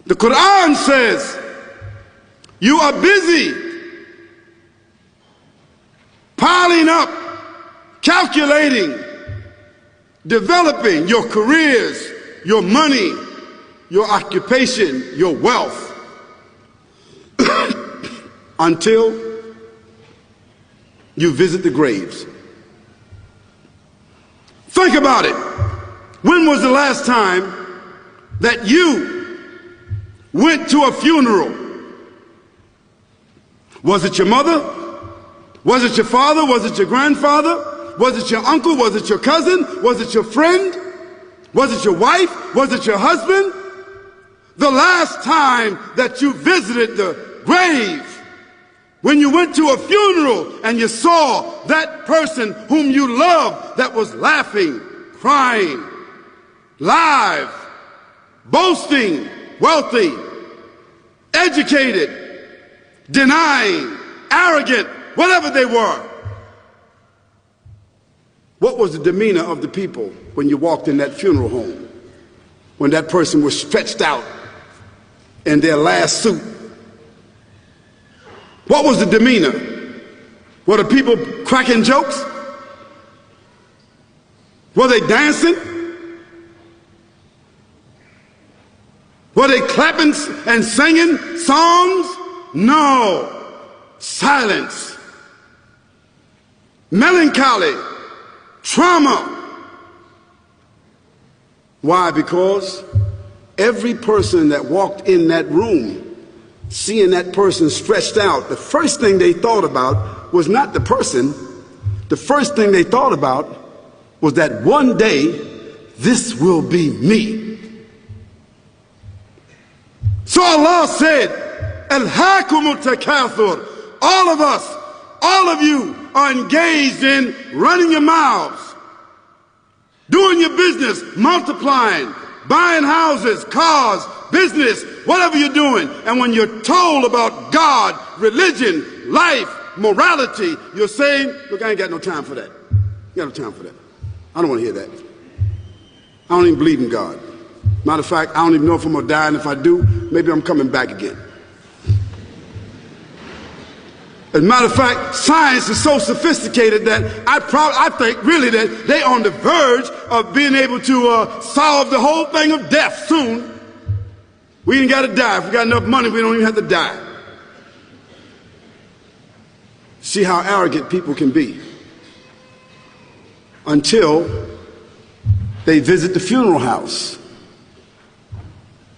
The Quran says, you are busy piling up, calculating, developing your careers, your money, your occupation, your wealth, until you visit the graves. Think about it. When was the last time that you went to a funeral? Was it your mother? Was it your father? Was it your grandfather? Was it your uncle? Was it your cousin? Was it your friend? Was it your wife? Was it your husband? The last time that you visited the grave, when you went to a funeral and you saw that person whom you loved that was laughing, crying, live, boasting, wealthy, educated, denying, arrogant, whatever they were. What was the demeanor of the people when you walked in that funeral home? When that person was stretched out in their last suit? What was the demeanor? Were the people cracking jokes? Were they dancing? Were they clapping and singing songs? No. Silence. Melancholy. Trauma. Why? Because every person that walked in that room, seeing that person stretched out, the first thing they thought about was not the person. The first thing they thought about was that one day this will be me. So Allah said, Alhaakumut takathur. All of us, all of you are engaged in running your mouths, doing your business, multiplying, buying houses, cars, business, whatever you're doing. And when you're told about God, religion, life, morality, you're saying, look, I ain't got no time for that. I got no time for that. I don't want to hear that. I don't even believe in God. Matter of fact, I don't even know if I'm going to die, and if I do, maybe I'm coming back again. As a matter of fact, science is so sophisticated that I think really that they're on the verge of being able to solve the whole thing of death soon. We ain't got to die. If we got enough money, we don't even have to die. See how arrogant people can be until they visit the funeral house.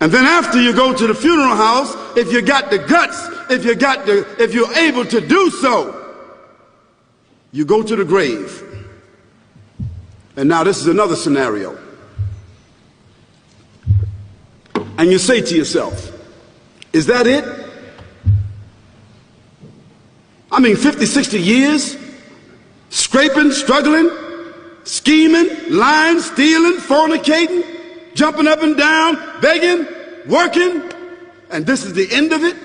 And then after you go to the funeral house, if you got the guts, if you're able to do so, you go to the grave. And now this is another scenario. And you say to yourself, is that it? I mean, 50, 60 years, scraping, struggling, scheming, lying, stealing, fornicating, jumping up and down, begging, working, and this is the end of it?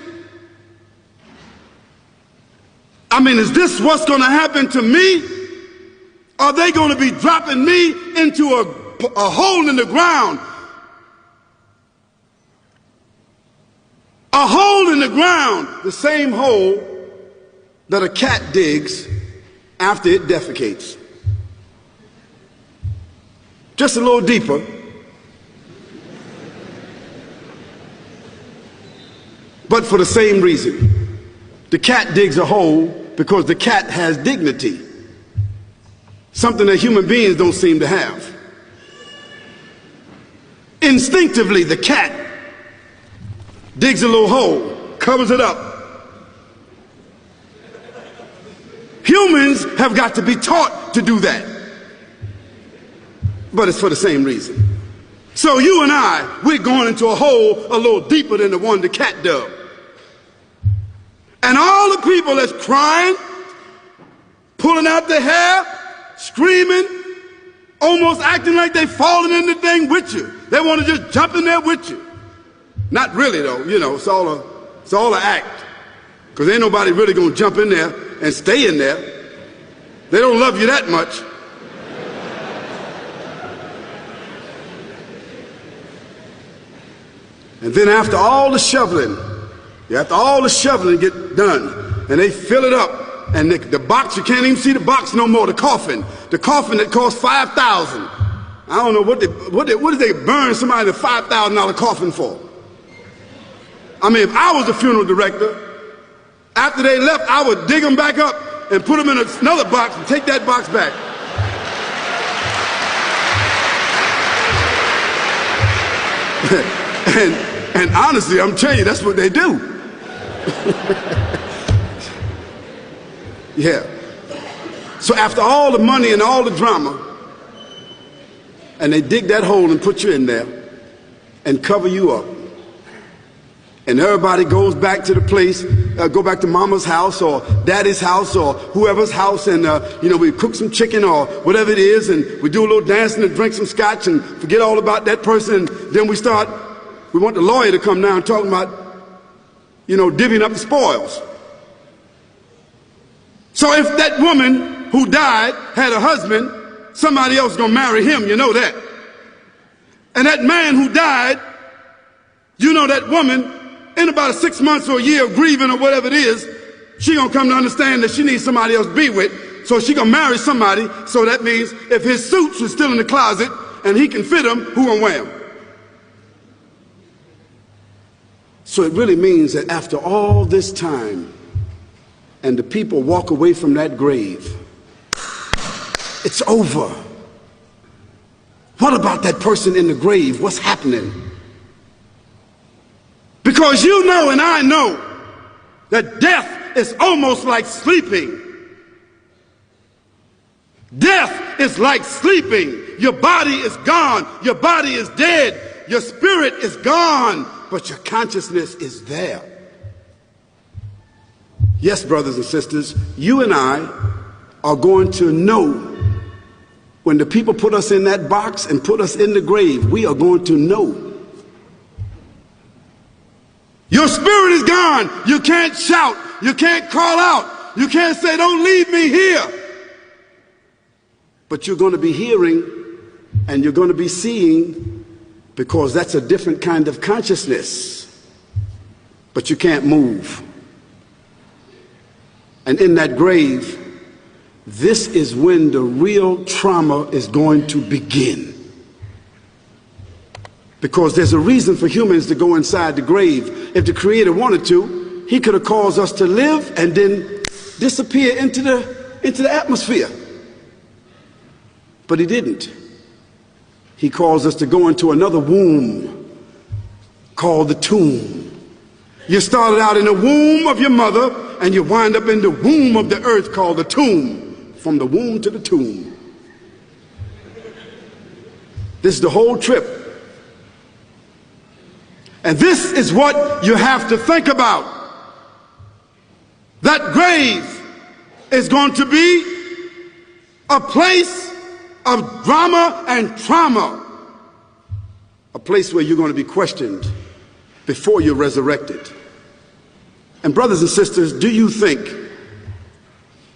I mean, is this what's going to happen to me? Are they going to be dropping me into a hole in the ground? A hole in the ground, the same hole that a cat digs after it defecates. Just a little deeper. But for the same reason. The cat digs a hole because the cat has dignity. Something that human beings don't seem to have. Instinctively, the cat digs a little hole, covers it up. Humans have got to be taught to do that. But it's for the same reason. So you and I, we're going into a hole a little deeper than the one the cat dug. And all the people that's crying, pulling out their hair, screaming, almost acting like they falling in the thing with you. They want to just jump in there with you. Not really though, you know, it's all an act. Because ain't nobody really going to jump in there and stay in there. They don't love you that much. And then after all the shoveling get done, and they fill it up, and the box, you can't even see the box no more, the coffin that cost $5,000. I don't know what did they burn somebody a $5,000 coffin for? I mean, if I was a funeral director, after they left, I would dig them back up and put them in another box and take that box back. and honestly, I'm telling you, that's what they do. Yeah. So after all the money and all the drama, and they dig that hole and put you in there and cover you up, and everybody goes back to the place, go back to mama's house or daddy's house or whoever's house, and we cook some chicken or whatever it is, and we do a little dancing and drink some scotch and forget all about that person. And then we want the lawyer to come now and talk about, divvying up the spoils. So if that woman who died had a husband, somebody else is going to marry him, you know that. And that man who died, that woman, in about 6 months or a year of grieving or whatever it is, she gonna come to understand that she needs somebody else to be with, so she gonna marry somebody. So that means if his suits are still in the closet and he can fit them, who gonna wear them? So it really means that after all this time, and the people walk away from that grave, it's over. What about that person in the grave? What's happening? Because you know and I know that death is almost like sleeping. Death is like sleeping. Your body is gone. Your body is dead. Your spirit is gone, but your consciousness is there. Yes, brothers and sisters, you and I are going to know when the people put us in that box and put us in the grave. We are going to know. Your spirit is gone. You can't shout. You can't call out. You can't say, don't leave me here. But you're going to be hearing and you're going to be seeing, because that's a different kind of consciousness. But you can't move. And in that grave, this is when the real trauma is going to begin. Because there's a reason for humans to go inside the grave. If the Creator wanted to, He could have caused us to live and then disappear into the atmosphere. But He didn't. He caused us to go into another womb called the tomb. You started out in the womb of your mother, and you wind up in the womb of the earth called the tomb. From the womb to the tomb. This is the whole trip. And this is what you have to think about. That grave is going to be a place of drama and trauma. A place where you're going to be questioned before you're resurrected. And brothers and sisters, do you think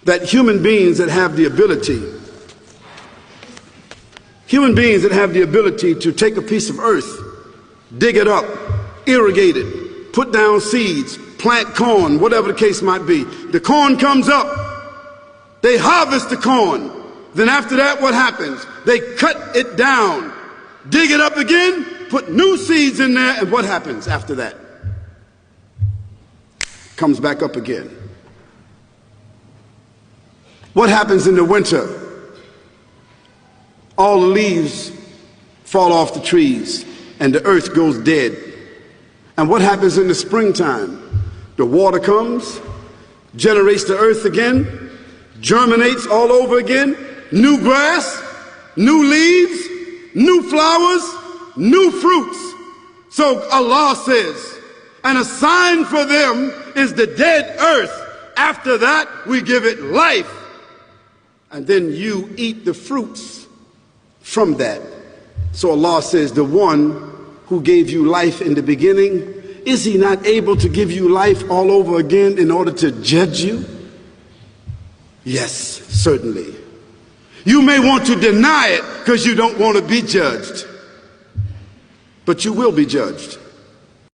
that human beings that have the ability to take a piece of earth, dig it up, irrigate it, put down seeds, plant corn, whatever the case might be. The corn comes up, they harvest the corn. Then after that, what happens? They cut it down, dig it up again, put new seeds in there, and what happens after that? Comes back up again. What happens in the winter? All the leaves fall off the trees and the earth goes dead. And what happens in the springtime? The water comes, generates the earth again, germinates all over again, new grass, new leaves, new flowers, new fruits. So Allah says, and a sign for them is the dead earth. After that, we give it life. And then you eat the fruits from that. So Allah says, the one who gave you life in the beginning, is He not able to give you life all over again in order to judge you? Yes, certainly. You may want to deny it because you don't want to be judged. But you will be judged.